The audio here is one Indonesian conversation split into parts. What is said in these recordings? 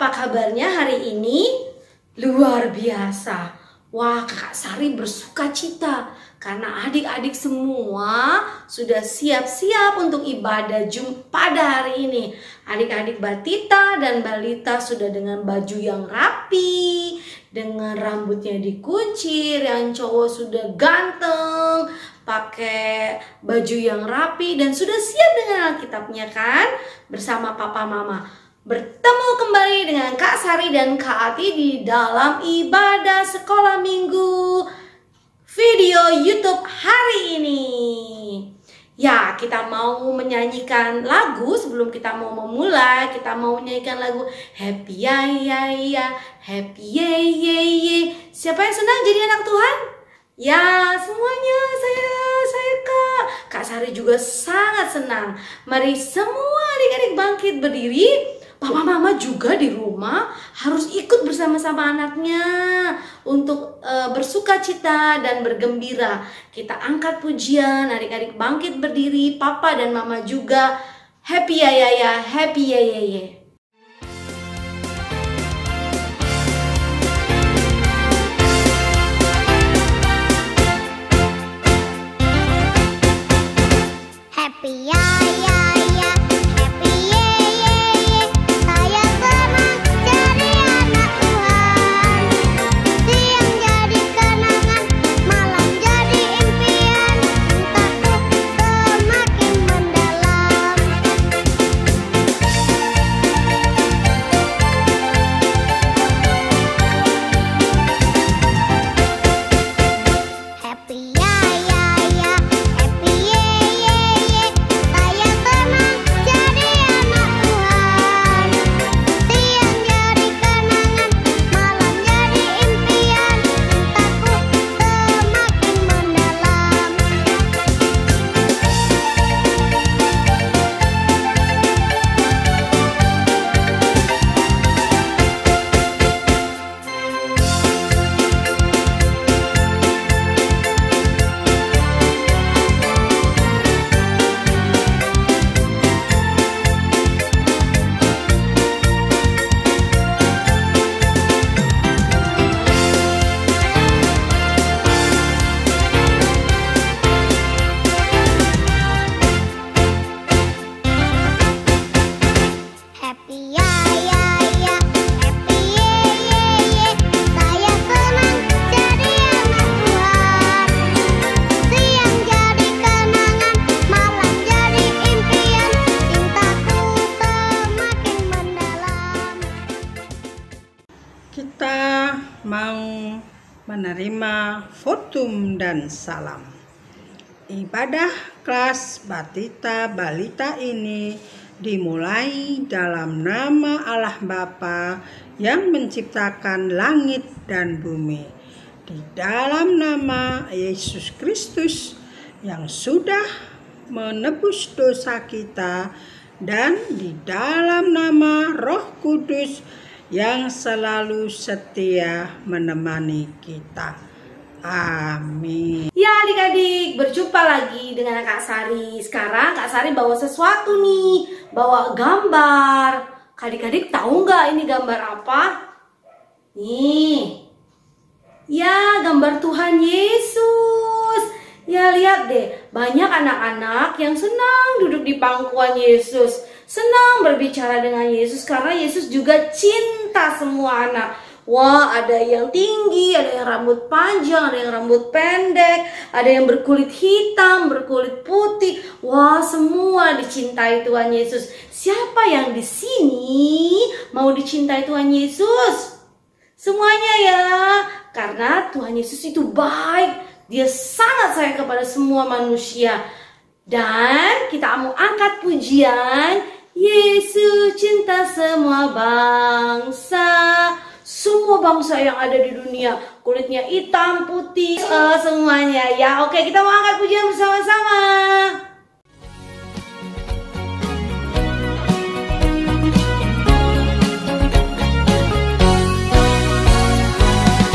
Apa kabarnya hari ini? Luar biasa. Wah, Kakak Sari bersuka cita karena adik-adik semua sudah siap-siap untuk ibadah pada hari ini. Adik-adik Batita dan Balita sudah dengan baju yang rapi, dengan rambutnya dikuncir, yang cowok sudah ganteng, pakai baju yang rapi dan sudah siap dengan Alkitabnya kan? Bersama papa mama. Bertemu kembali dengan Kak Sari dan Kak Ati di dalam ibadah sekolah minggu video YouTube hari ini. Ya, kita mau menyanyikan lagu. Sebelum kita mau memulai, kita mau menyanyikan lagu Happy ya ya ya, Happy ye ye ye. Siapa yang senang jadi anak Tuhan? Ya, semuanya saya Kak. Kak Sari juga sangat senang. Mari semua adik-adik bangkit berdiri. Papa mama juga di rumah harus ikut bersama-sama anaknya untuk bersuka cita dan bergembira. Kita angkat pujian, adik-adik bangkit berdiri, papa dan mama juga happy ya ya ya, happy ya ya ya. Happy ya ya ya, happy ye ye ye. Saya senang jadi anak Tuhan. Siang jadi kenangan, malam jadi impian. Cintaku semakin mendalam. Happy ya ya ya, happy ye ye ye. Saya senang jadi anak Tuhan. Siang jadi kenangan, malam jadi impian. Cintaku semakin mendalam. Happy ya ya ya, happy ye ye ye. Saya senang jadi anak Tuhan. Siang jadi kenangan, malam jadi impian. Cintaku semakin mendalam. Kita mau menerima votum dan salam. Ibadah kelas Batita Balita ini dimulai dalam nama Allah Bapa yang menciptakan langit dan bumi, di dalam nama Yesus Kristus yang sudah menebus dosa kita, dan di dalam nama Roh Kudus yang selalu setia menemani kita. Amin. Ya adik-adik, berjumpa lagi dengan Kak Sari. Sekarang Kak Sari bawa sesuatu nih, bawa gambar. Adik-adik tahu nggak ini gambar apa? Nih, ya gambar Tuhan Yesus. Ya lihat deh, banyak anak-anak yang senang duduk di pangkuan Yesus, senang berbicara dengan Yesus karena Yesus juga cinta semua anak. Wah, ada yang tinggi, ada yang rambut panjang, ada yang rambut pendek, ada yang berkulit hitam, berkulit putih. Wah, semua dicintai Tuhan Yesus. Siapa yang di sini mau dicintai Tuhan Yesus? Semuanya ya, karena Tuhan Yesus itu baik. Dia sangat sayang kepada semua manusia. Dan kita mau angkat pujian, Yesus cinta semua bangsa. Semua bangsa yang ada di dunia, kulitnya hitam, putih, semuanya ya. Oke, kita mau angkat pujian bersama-sama.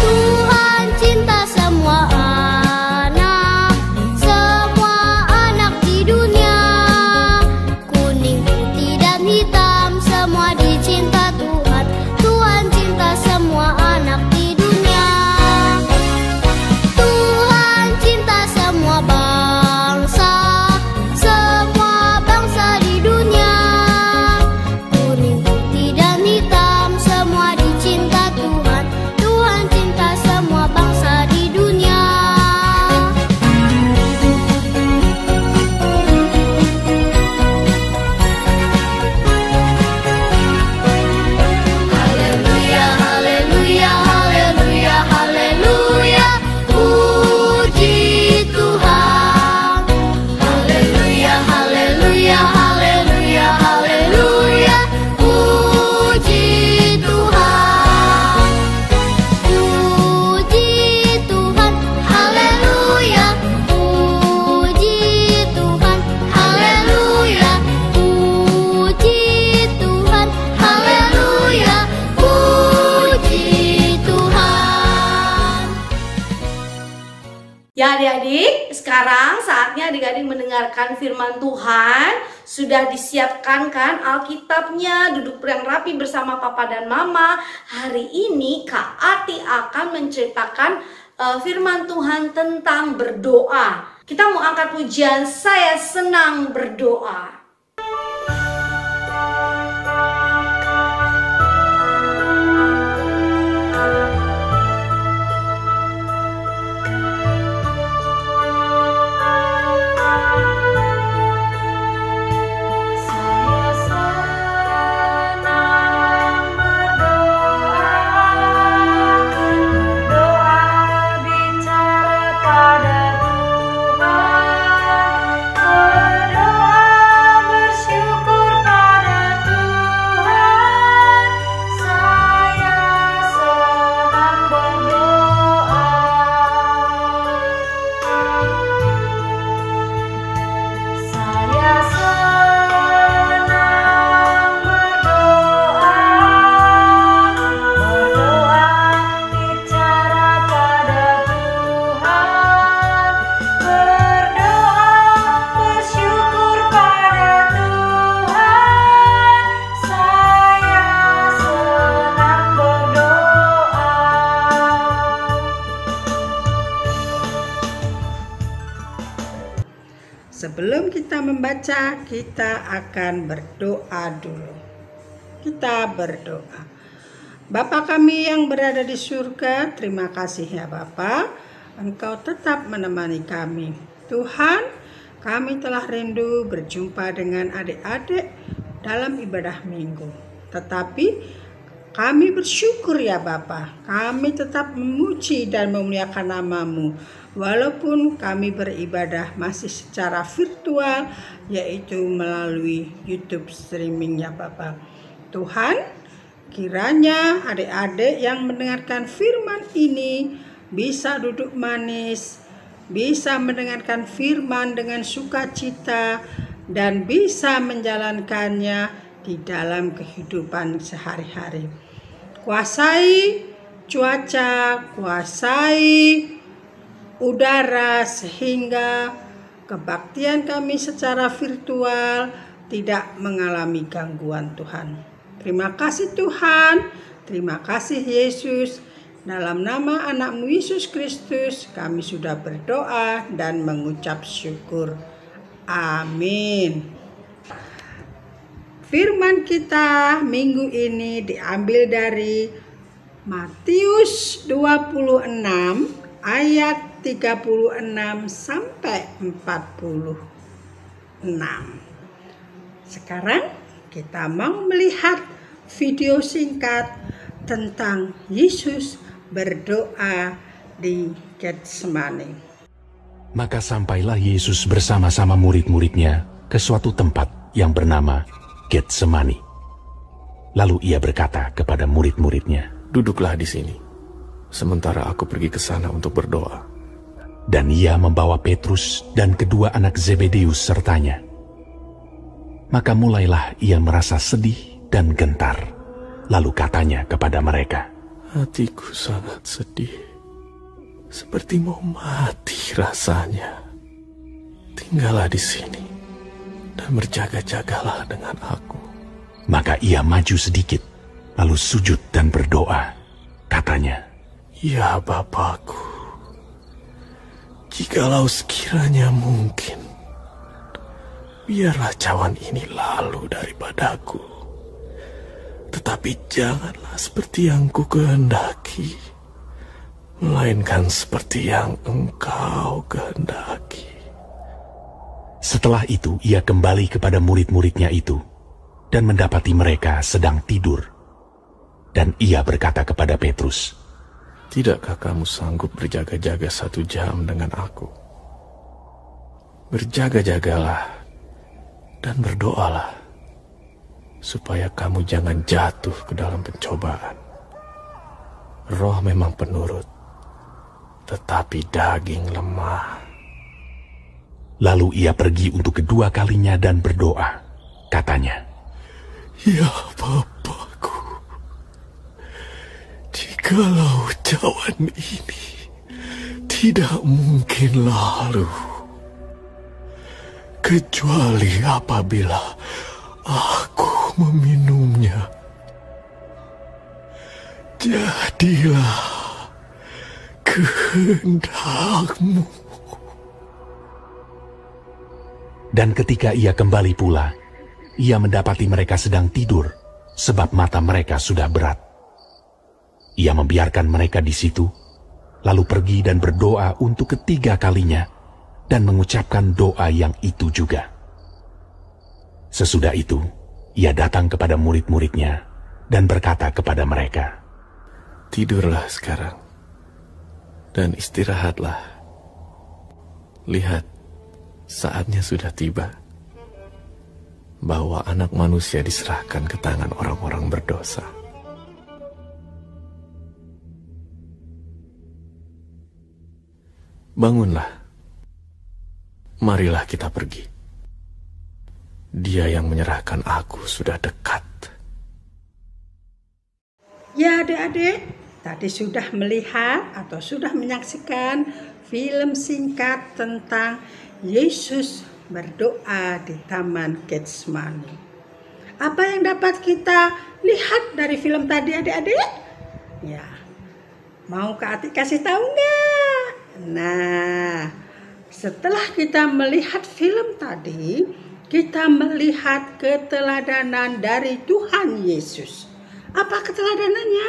Tuhan cinta semua anak di dunia. Kuning, putih, dan hitam semua dicinta Tuhan. Ya adik-adik, sekarang saatnya adik-adik mendengarkan firman Tuhan. Sudah disiapkan kan Alkitabnya, duduk yang rapi bersama Papa dan Mama. Hari ini Kak Ati akan menceritakan firman Tuhan tentang berdoa. Kita mau angkat pujian Saya Senang Berdoa. Sebelum kita membaca, kita akan berdoa dulu. Kita berdoa. Bapa kami yang berada di surga, terima kasih ya Bapa, Engkau tetap menemani kami. Tuhan, kami telah rindu berjumpa dengan adik-adik dalam ibadah minggu. Tetapi kami bersyukur ya Bapa, kami tetap memuji dan memuliakan nama-Mu. Walaupun kami beribadah masih secara virtual, yaitu melalui YouTube streaming ya Bapak. Tuhan, kiranya adik-adik yang mendengarkan firman ini bisa duduk manis, bisa mendengarkan firman dengan sukacita, dan bisa menjalankannya di dalam kehidupan sehari-hari. Kuasai cuaca, kuasai udara, sehingga kebaktian kami secara virtual tidak mengalami gangguan Tuhan. Terima kasih Tuhan, terima kasih Yesus. Dalam nama anak-Mu Yesus Kristus kami sudah berdoa dan mengucap syukur. Amin. Firman kita minggu ini diambil dari Matius 26 ayat 36 sampai 46. Sekarang kita mau melihat video singkat tentang Yesus berdoa di Getsemani. Maka sampailah Yesus bersama-sama murid-muridnya ke suatu tempat yang bernama Getsemani. Lalu ia berkata kepada murid-muridnya, "Duduklah di sini, sementara aku pergi ke sana untuk berdoa." Dan ia membawa Petrus dan kedua anak Zebedeus sertanya. Maka mulailah ia merasa sedih dan gentar. Lalu katanya kepada mereka, "Hatiku sangat sedih, seperti mau mati rasanya. Tinggallah di sini dan berjaga-jagalah dengan aku." Maka ia maju sedikit, lalu sujud dan berdoa. Katanya, "Ya Bapakku, jikalau sekiranya mungkin, biarlah cawan ini lalu daripadaku. Tetapi janganlah seperti yang ku kehendaki, melainkan seperti yang Engkau kehendaki." Setelah itu ia kembali kepada murid-muridnya itu dan mendapati mereka sedang tidur. Dan ia berkata kepada Petrus, "Tidakkah kamu sanggup berjaga-jaga 1 jam dengan aku? Berjaga-jagalah dan berdoalah, supaya kamu jangan jatuh ke dalam pencobaan. Roh memang penurut, tetapi daging lemah." Lalu ia pergi untuk kedua kalinya dan berdoa. Katanya, "Ya Bapakku, jikalau cawan ini Tidak mungkin lalu, kecuali apabila aku meminumnya. Jadilah kehendak-Mu. Dan ketika ia kembali pula, ia mendapati mereka sedang tidur, sebab mata mereka sudah berat. Ia membiarkan mereka di situ, lalu pergi dan berdoa untuk ketiga kalinya, dan mengucapkan doa yang itu juga. Sesudah itu, ia datang kepada murid-muridnya, dan berkata kepada mereka, Tidurlah sekarang, dan istirahatlah. Lihat, saatnya sudah tiba, bahwa Anak Manusia diserahkan ke tangan orang-orang berdosa. Bangunlah, marilah kita pergi. Dia yang menyerahkan aku sudah dekat. Ya adik-adik, tadi sudah melihat atau sudah menyaksikan film singkat tentang Yesus berdoa di Taman Getsemani. Apa yang dapat kita lihat dari film tadi adik-adik? Ya, mau Kak Ati kasih tahu nggak? Nah, setelah kita melihat film tadi, kita melihat keteladanan dari Tuhan Yesus. Apa keteladanannya?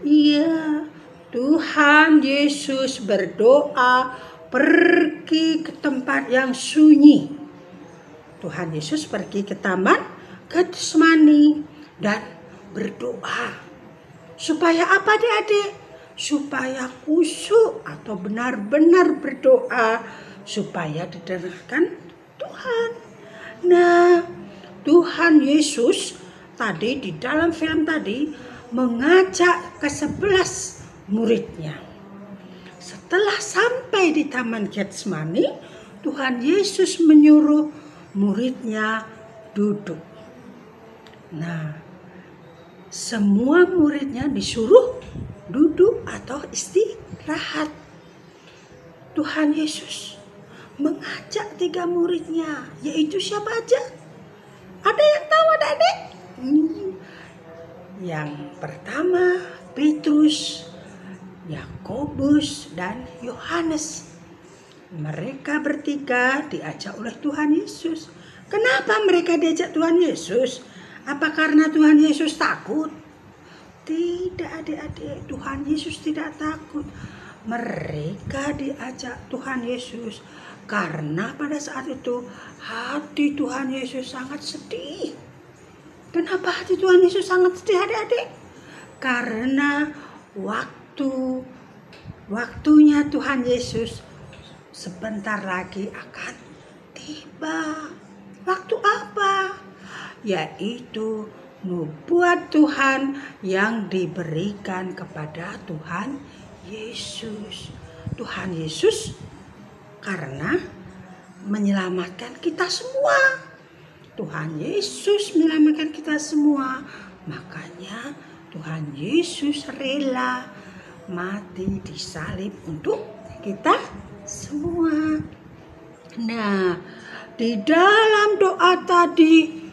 Iya, Tuhan Yesus berdoa pergi ke tempat yang sunyi. Tuhan Yesus pergi ke Taman Getsemani dan berdoa. Supaya apa adik-adik? Supaya khusyuk atau benar-benar berdoa supaya didengarkan Tuhan. Nah, Tuhan Yesus tadi di dalam film tadi mengajak ke-11 muridnya. Setelah sampai di Taman Getsemani, Tuhan Yesus menyuruh muridnya duduk. Nah, semua muridnya disuruh duduk atau istirahat. Tuhan Yesus mengajak 3 muridnya, yaitu siapa aja? Ada yang tahu adik-adik? Yang pertama Petrus, Yakobus, dan Yohanes. Mereka bertiga diajak oleh Tuhan Yesus. Kenapa mereka diajak Tuhan Yesus? Apa karena Tuhan Yesus takut? Tidak adik-adik, Tuhan Yesus tidak takut. Mereka diajak Tuhan Yesus karena pada saat itu hati Tuhan Yesus sangat sedih. Kenapa hati Tuhan Yesus sangat sedih adik-adik? Karena waktunya Tuhan Yesus sebentar lagi akan tiba. Waktu apa? Yaitu nubuat Tuhan yang diberikan kepada Tuhan Yesus. Tuhan Yesus karena menyelamatkan kita semua. Tuhan Yesus menyelamatkan kita semua. Makanya Tuhan Yesus rela mati di salib untuk kita semua. Nah, di dalam doa tadi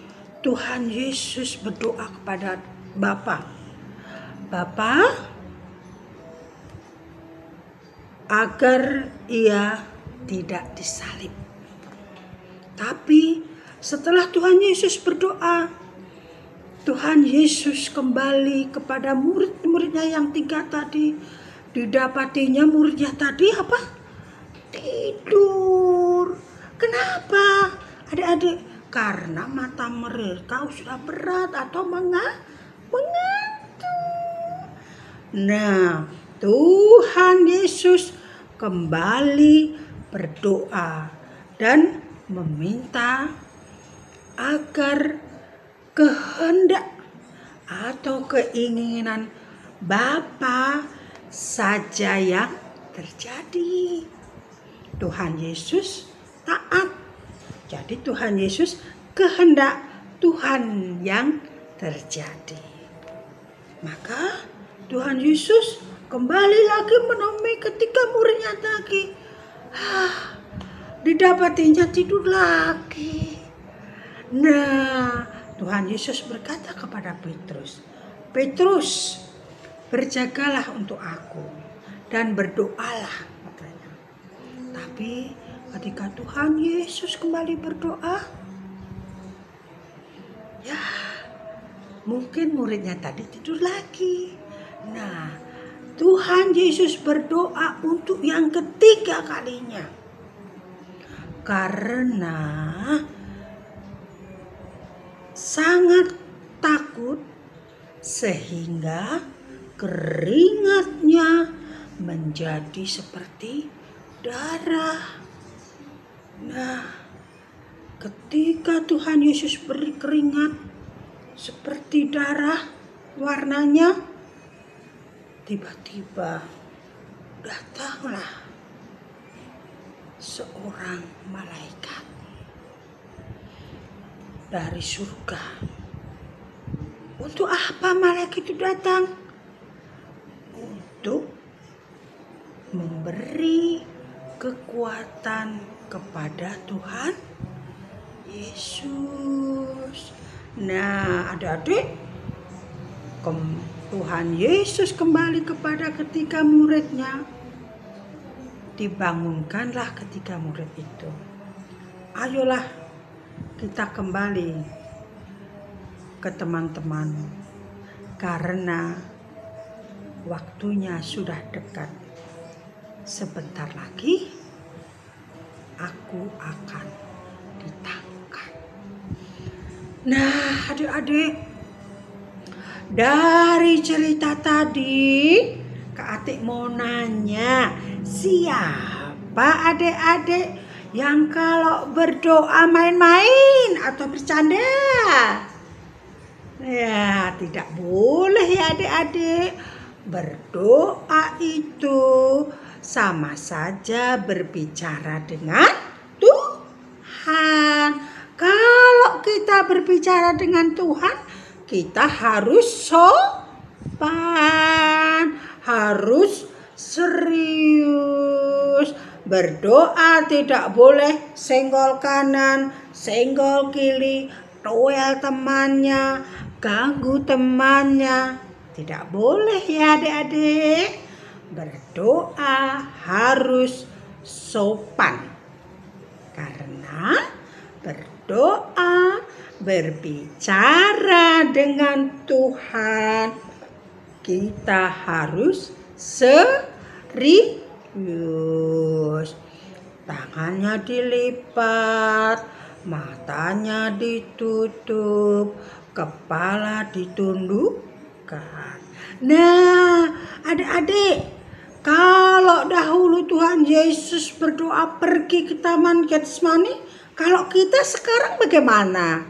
Tuhan Yesus berdoa kepada Bapa. Bapa, agar ia tidak disalib. Tapi setelah Tuhan Yesus berdoa, Tuhan Yesus kembali kepada murid-muridnya yang 3 tadi. Didapatinya muridnya tadi apa? Tidur. Kenapa? Adik-adik, karena mata mereka sudah berat atau mengantuk. Nah, Tuhan Yesus kembali berdoa dan meminta agar kehendak atau keinginan Bapa saja yang terjadi. Tuhan Yesus taat. Jadi Tuhan Yesus kehendak Tuhan yang terjadi. Maka Tuhan Yesus kembali lagi menemui ketika muridnya lagi didapatinya tidur lagi. Nah, Tuhan Yesus berkata kepada Petrus, Petrus, berjagalah untuk aku dan berdoalah, katanya. Tapi ketika Tuhan Yesus kembali berdoa, ya mungkin muridnya tadi tidur lagi. Nah, Tuhan Yesus berdoa untuk yang ketiga kalinya. Karena sangat takut sehingga keringatnya menjadi seperti darah. Nah, ketika Tuhan Yesus beri keringat seperti darah warnanya, tiba-tiba datanglah seorang malaikat dari surga. Untuk apa malaikat itu datang? Untuk memberi kekuatan kepada Tuhan Yesus. Nah, adik-adik, Tuhan Yesus kembali kepada ketiga muridnya. Dibangunkanlah ketiga murid itu. Ayolah kita kembali ke teman-teman, karena waktunya sudah dekat. Sebentar lagi aku akan ditangkap. Nah, adik-adik, dari cerita tadi Kak Atik mau nanya, siapa adik-adik yang kalau berdoa main-main atau bercanda? Ya, tidak boleh ya adik-adik. Berdoa itu sama saja berbicara dengan Tuhan. Kalau kita berbicara dengan Tuhan, kita harus sopan, harus serius. Berdoa tidak boleh senggol kanan, senggol kiri, toel temannya, ganggu temannya. Tidak boleh ya adik-adik. Berdoa harus sopan. Karena berdoa, berbicara dengan Tuhan, kita harus serius. Tangannya dilipat, matanya ditutup, kepala ditundukkan. Nah, adik-adik, kalau dahulu Tuhan Yesus berdoa pergi ke Taman Getsemani, kalau kita sekarang bagaimana?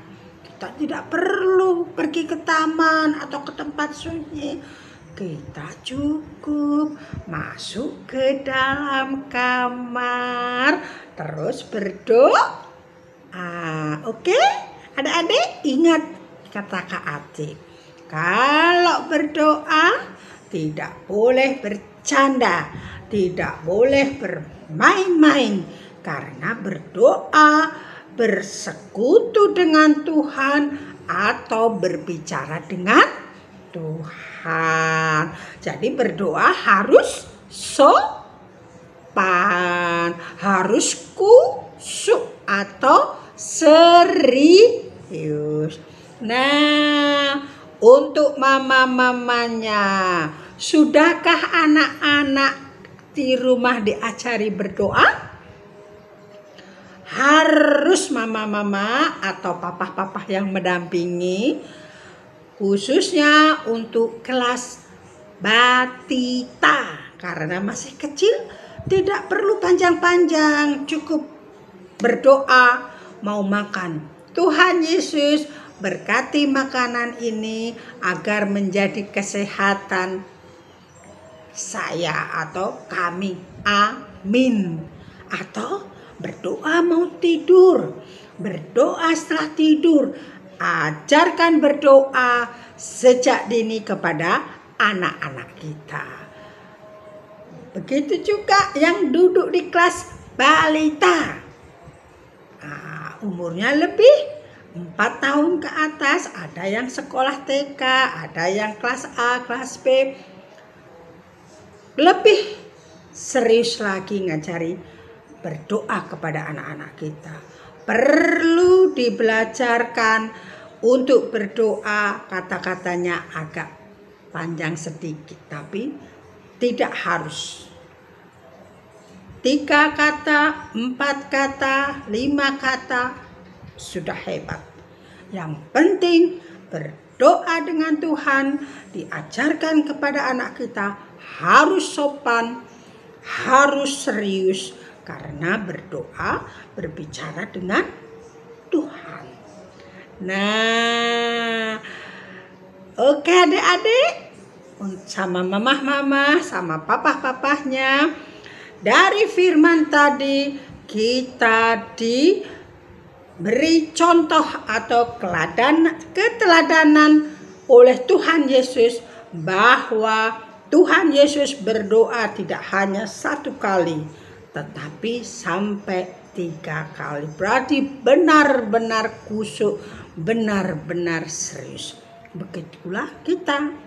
Kita tidak perlu pergi ke taman atau ke tempat sunyi. Kita cukup masuk ke dalam kamar, terus berdoa. Oke? Adik-adik ingat kata Kak Atik. Kalau berdoa tidak boleh bercanda, tidak boleh bermain-main. Karena berdoa bersekutu dengan Tuhan atau berbicara dengan Tuhan. Jadi berdoa harus sopan, harus khusyuk atau serius. Nah, untuk mama-mamanya, sudahkah anak-anak di rumah diajari berdoa? Harus mama-mama atau papa-papa yang mendampingi, khususnya untuk kelas batita, karena masih kecil tidak perlu panjang-panjang, cukup berdoa mau makan. Tuhan Yesus berkati makanan ini agar menjadi kesehatan saya atau kami. Amin. Atau berdoa mau tidur, berdoa setelah tidur. Ajarkan berdoa sejak dini kepada anak-anak kita. Begitu juga yang duduk di kelas balita. Umurnya lebih 4 tahun ke atas, ada yang sekolah TK, ada yang kelas A, kelas B. Lebih serius lagi ngajari berdoa kepada anak-anak kita. Perlu dibelajarkan untuk berdoa, kata-katanya agak panjang sedikit, tapi tidak harus 3 kata, 4 kata, 5 kata sudah hebat. Yang penting berdoa dengan Tuhan, diajarkan kepada anak kita harus sopan, harus serius, karena berdoa berbicara dengan Tuhan. Nah, oke adik-adik, sama mamah-mamah, sama papah-papahnya, dari firman tadi kita diberi contoh atau keteladanan oleh Tuhan Yesus bahwa Tuhan Yesus berdoa tidak hanya 1 kali, tetapi sampai 3 kali. Berarti benar-benar khusyuk, benar-benar serius. Begitulah kita,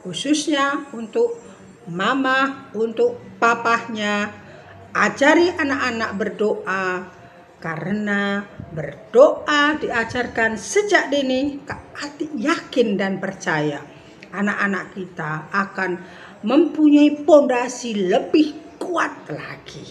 khususnya untuk mama, untuk papahnya, ajari anak-anak berdoa, karena berdoa diajarkan sejak dini. Hati yakin dan percaya anak-anak kita akan mempunyai pondasi lebih kuat lagi.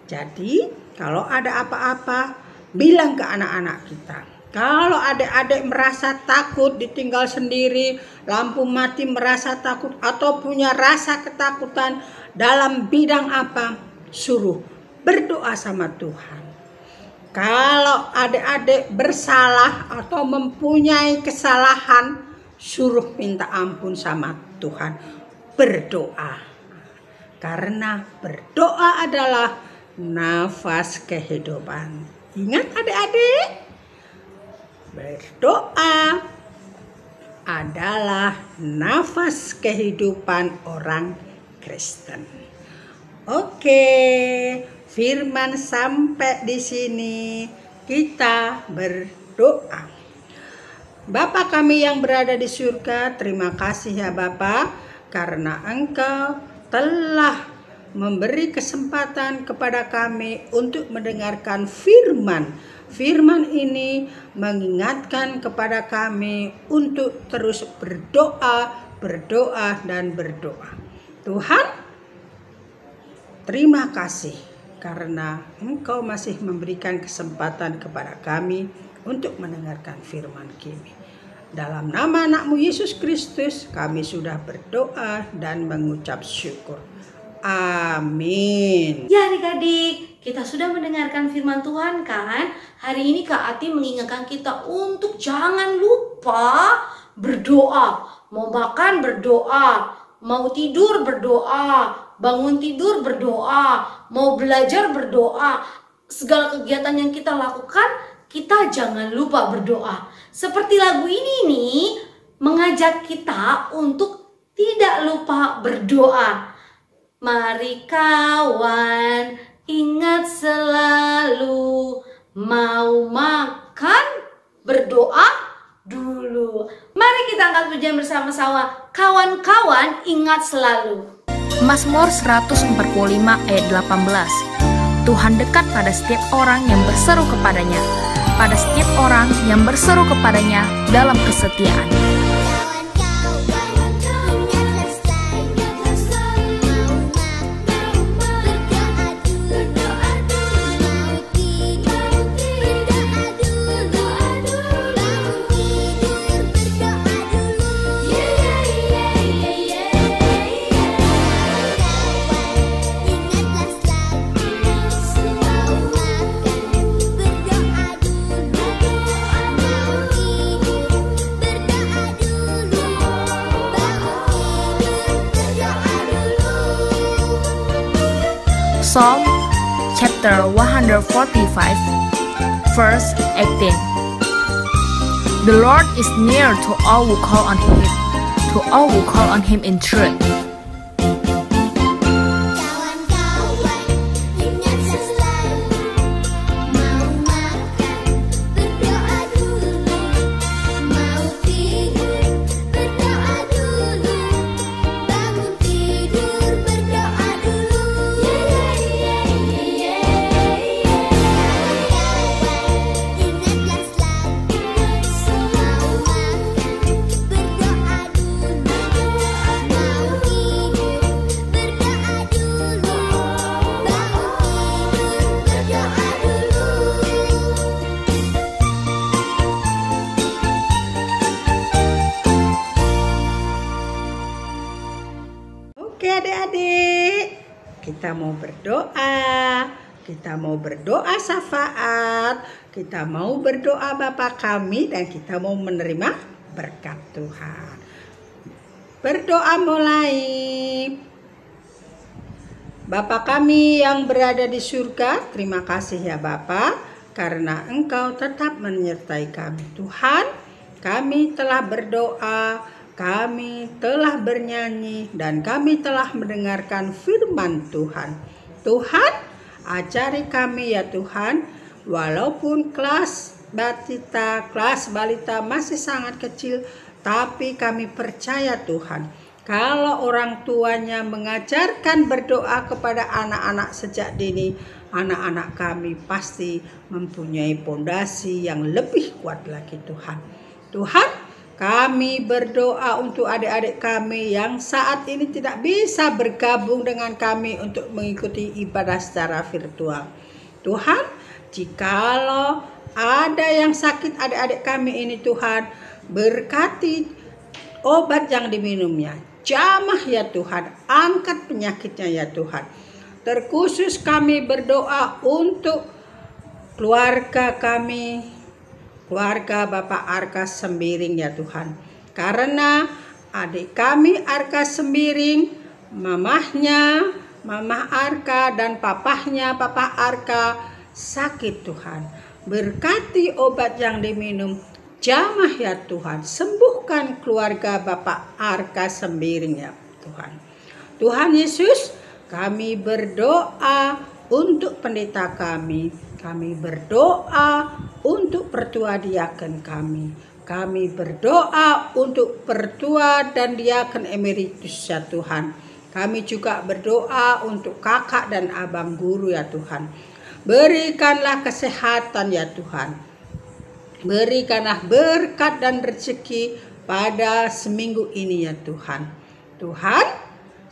Jadi kalau ada apa-apa, bilang ke anak-anak kita. Kalau adik-adik merasa takut ditinggal sendiri, lampu mati merasa takut, atau punya rasa ketakutan dalam bidang apa, suruh berdoa sama Tuhan. Kalau adik-adik bersalah atau mempunyai kesalahan, suruh minta ampun sama Tuhan. Berdoa. Karena berdoa adalah nafas kehidupan. Ingat adik-adik, berdoa adalah nafas kehidupan orang Kristen. Oke, firman sampai di sini, kita berdoa. Bapa kami yang berada di surga, terima kasih ya Bapa, karena Engkau telah memberi kesempatan kepada kami untuk mendengarkan firman. Firman ini mengingatkan kepada kami untuk terus berdoa, berdoa, dan berdoa. Tuhan, terima kasih karena Engkau masih memberikan kesempatan kepada kami untuk mendengarkan firman kami. Dalam nama anak-Mu Yesus Kristus, kami sudah berdoa dan mengucap syukur. Amin. Ya adik-adik, kita sudah mendengarkan firman Tuhan kan? Hari ini Kak Ati mengingatkan kita untuk jangan lupa berdoa. Mau makan berdoa, mau tidur berdoa, bangun tidur berdoa, mau belajar berdoa. Segala kegiatan yang kita lakukan, kita jangan lupa berdoa. Seperti lagu ini nih, mengajak kita untuk tidak lupa berdoa. Mari kawan, ingat selalu, mau makan, berdoa dulu. Mari kita angkat pujian bersama-sama. Kawan-kawan, ingat selalu. Mazmur 145 ayat 18. Tuhan dekat pada setiap orang yang berseru kepadanya, pada setiap orang yang berseru kepadanya dalam kesetiaan. Psalm chapter 145 verse 18. The Lord is near to all who call on Him, to all who call on Him in truth. adik-adik, kita mau berdoa. Kita mau berdoa syafaat, kita mau berdoa Bapa kami, dan kita mau menerima berkat Tuhan. Berdoa mulai. Bapa kami yang berada di surga, terima kasih ya Bapa, karena Engkau tetap menyertai kami. Tuhan, kami telah berdoa, kami telah bernyanyi, dan kami telah mendengarkan firman Tuhan. Tuhan, ajari kami ya Tuhan, walaupun kelas balita masih sangat kecil, tapi kami percaya Tuhan, kalau orang tuanya mengajarkan berdoa kepada anak-anak sejak dini, anak-anak kami pasti mempunyai fondasi yang lebih kuat lagi Tuhan. Tuhan, kami berdoa untuk adik-adik kami yang saat ini tidak bisa bergabung dengan kami untuk mengikuti ibadah secara virtual. Tuhan, jikalau ada yang sakit adik-adik kami ini Tuhan, berkati obat yang diminumnya. Jamah ya Tuhan, angkat penyakitnya ya Tuhan. Terkhusus kami berdoa untuk keluarga kami, keluarga Bapak Arka Sembiring ya Tuhan. Karena adik kami Arka Sembiring, mamahnya, Mamah Arka, dan papahnya Papa Arka sakit Tuhan. Berkati obat yang diminum, jamah ya Tuhan. Sembuhkan keluarga Bapak Arka Sembiring ya Tuhan. Tuhan Yesus, kami berdoa untuk pendeta kami. Kami berdoa untuk pertua diaken kami. Kami berdoa untuk pertua dan diaken emeritus ya Tuhan. Kami juga berdoa untuk kakak dan abang guru ya Tuhan. Berikanlah kesehatan ya Tuhan. Berikanlah berkat dan rezeki pada seminggu ini ya Tuhan. Tuhan,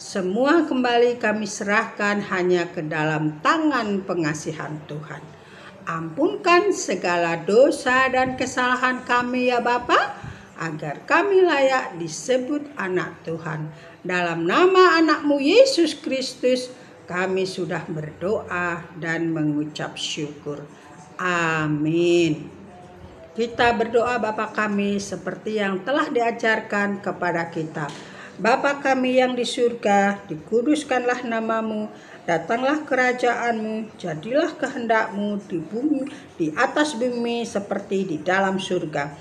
semua kembali kami serahkan hanya ke dalam tangan pengasihan Tuhan. Ampunkan segala dosa dan kesalahan kami ya Bapa, agar kami layak disebut anak Tuhan. Dalam nama anakmu Yesus Kristus, kami sudah berdoa dan mengucap syukur. Amin. Kita berdoa Bapa kami seperti yang telah diajarkan kepada kita. Bapa kami yang di surga, dikuduskanlah namamu, datanglah kerajaanmu, jadilah kehendakmu di bumi, di atas bumi seperti di dalam surga.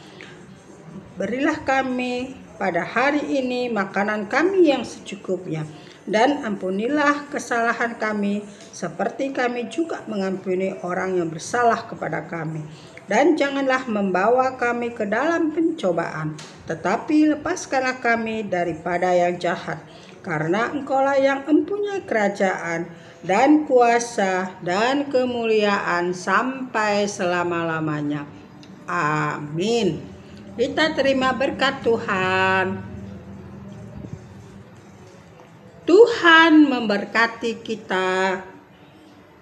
Berilah kami pada hari ini makanan kami yang secukupnya, dan ampunilah kesalahan kami seperti kami juga mengampuni orang yang bersalah kepada kami. Dan janganlah membawa kami ke dalam pencobaan, tetapi lepaskanlah kami daripada yang jahat. Karena Engkaulah yang mempunyai kerajaan dan kuasa dan kemuliaan sampai selama-lamanya. Amin. Kita terima berkat Tuhan. Tuhan memberkati kita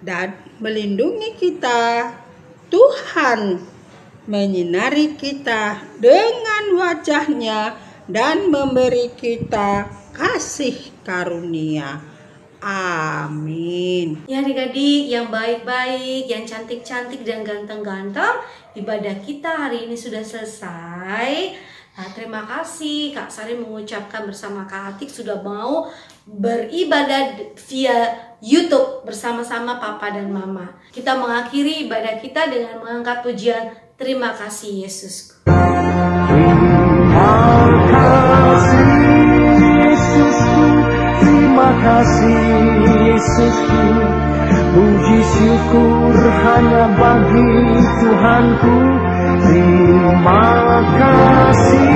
dan melindungi kita. Tuhan menyinari kita dengan wajah-Nya dan memberi kita kasih karunia. Amin. Ya adik-adik yang baik-baik, yang cantik-cantik dan ganteng-ganteng, ibadah kita hari ini sudah selesai. Nah, terima kasih Kak Sari mengucapkan bersama Kak Atik sudah mau beribadah via YouTube bersama-sama Papa dan Mama. Kita mengakhiri ibadah kita dengan mengangkat pujian Terima Kasih Yesusku. Terima kasih Yesusku, puji syukur hanya bagi Tuhanku. Terima kasih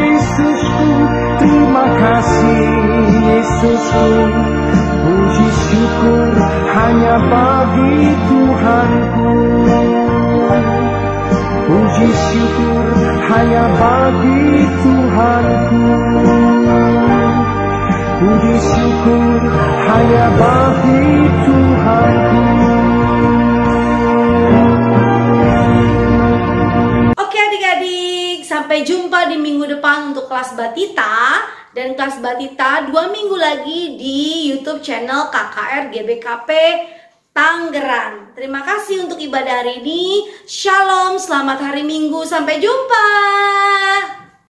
Yesusku, terima kasih Yesusku, puji syukur hanya bagi Tuhanku. Puji syukur hanya bagi Tuhanku. Puji syukur hanya bagi Tuhanku. Oke adik-adik, sampai jumpa di minggu depan untuk kelas batita. dan kelas Batita 2 minggu lagi di YouTube channel KKR GBKP Tangerang. Terima kasih untuk ibadah hari ini. Shalom, selamat hari Minggu, sampai jumpa.